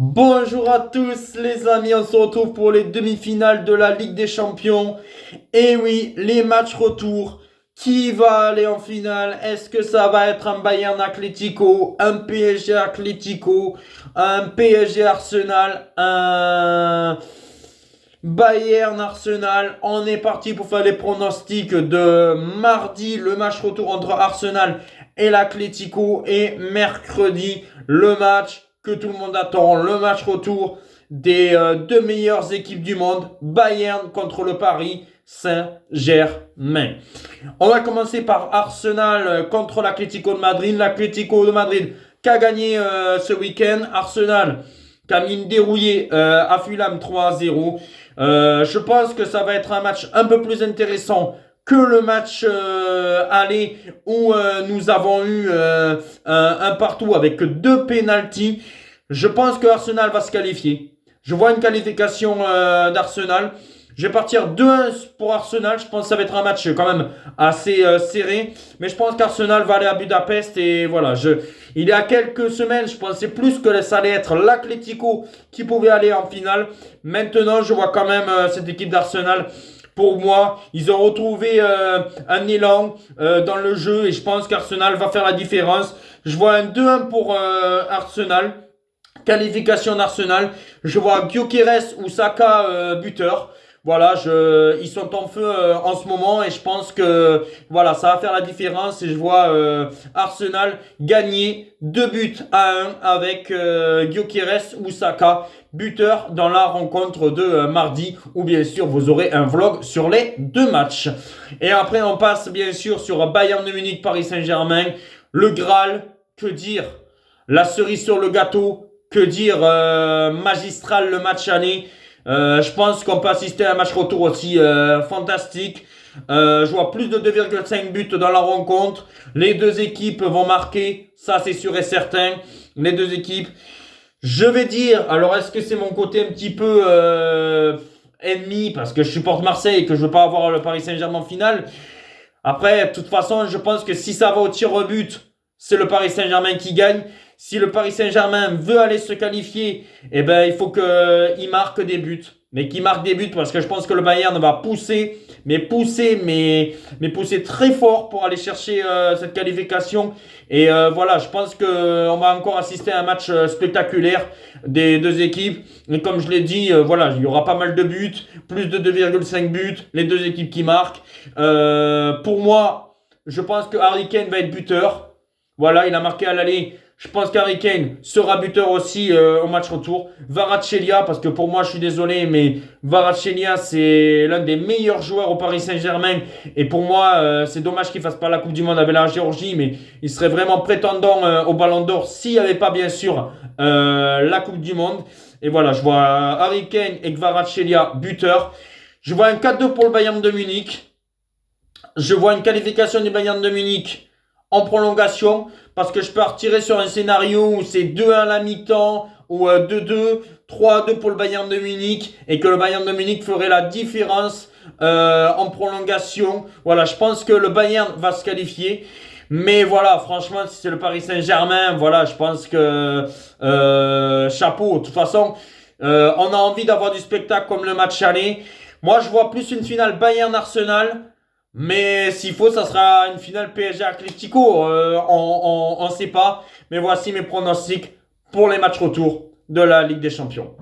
Bonjour à tous les amis, on se retrouve pour les demi-finales de la Ligue des Champions. Et oui, les matchs retour. Qui va aller en finale? Est-ce que ça va être un Bayern Atlético, un PSG Atlético, un PSG Arsenal, un Bayern Arsenal? On est parti pour faire les pronostics de mardi, le match retour entre Arsenal et l'Atlético, et mercredi, le match que tout le monde attend, le match retour des deux meilleures équipes du monde, Bayern contre le Paris Saint-Germain. On va commencer par Arsenal contre l'Atlético de Madrid. L'Atlético de Madrid qui a gagné ce week-end. Arsenal qui a mis une dérouillée à Fulham 3-0. Je pense que ça va être un match un peu plus intéressant que le match aller où nous avons eu un partout avec deux pénaltys. Je pense que Arsenal va se qualifier. Je vois une qualification d'Arsenal. Je vais partir 2-1 pour Arsenal. Je pense que ça va être un match quand même assez serré. Mais je pense qu'Arsenal va aller à Budapest. Et voilà, il y a quelques semaines, je pensais plus que ça allait être l'Atlético qui pouvait aller en finale. Maintenant, je vois quand même cette équipe d'Arsenal. Pour moi, ils ont retrouvé un élan dans le jeu. Et je pense qu'Arsenal va faire la différence. Je vois un 2-1 pour Arsenal. Qualification d'Arsenal. Je vois Gyökeres ou Saka buteur. Voilà, ils sont en feu en ce moment et je pense que voilà, ça va faire la différence et je vois Arsenal gagner 2 buts à 1 avec Gyökeres ou Saka buteur dans la rencontre de mardi, ou bien sûr vous aurez un vlog sur les deux matchs. Et après on passe bien sûr sur Bayern de Munich, Paris Saint-Germain, le Graal, que dire, la cerise sur le gâteau, que dire, magistral le match aller. Je pense qu'on peut assister à un match retour aussi fantastique. Je vois plus de 2,5 buts dans la rencontre. Les deux équipes vont marquer, ça c'est sûr et certain. Les deux équipes. Je vais dire, alors est-ce que c'est mon côté un petit peu ennemi parce que je supporte Marseille et que je veux pas avoir le Paris Saint-Germain en finale. Après, de toute façon, je pense que si ça va au tir au but, c'est le Paris Saint-Germain qui gagne. Si le Paris Saint-Germain veut aller se qualifier, eh ben, il faut qu'il marque des buts. Mais qu'il marque des buts parce que je pense que le Bayern va pousser, mais pousser très fort pour aller chercher cette qualification. Et voilà, je pense qu'on va encore assister à un match spectaculaire des deux équipes. Et comme je l'ai dit, voilà, il y aura pas mal de buts, plus de 2,5 buts, les deux équipes qui marquent. Pour moi, je pense que Harry Kane va être buteur. Voilà, il a marqué à l'aller. Je pense qu'Harry Kane sera buteur aussi au match retour. Kvaratskhelia, parce que pour moi, je suis désolé, mais Kvaratskhelia, c'est l'un des meilleurs joueurs au Paris Saint-Germain. Et pour moi, c'est dommage qu'il fasse pas la Coupe du Monde avec la Géorgie, mais il serait vraiment prétendant au Ballon d'Or s'il n'y avait pas, bien sûr, la Coupe du Monde. Et voilà, je vois Harry Kane et Kvaratskhelia buteur. Je vois un 4-2 pour le Bayern de Munich. Je vois une qualification du Bayern de Munich en prolongation parce que je peux retirer sur un scénario où c'est 2-1 à la mi-temps ou 2-2, 3-2 pour le Bayern de Munich et que le Bayern de Munich ferait la différence en prolongation. Voilà, je pense que le Bayern va se qualifier. Mais voilà, franchement, si c'est le Paris Saint-Germain, voilà, je pense que chapeau. De toute façon, on a envie d'avoir du spectacle comme le match aller. Moi, je vois plus une finale Bayern-Arsenal. Mais s'il faut, ça sera une finale PSG Atlético. On ne sait pas. Mais voici mes pronostics pour les matchs retour de la Ligue des Champions.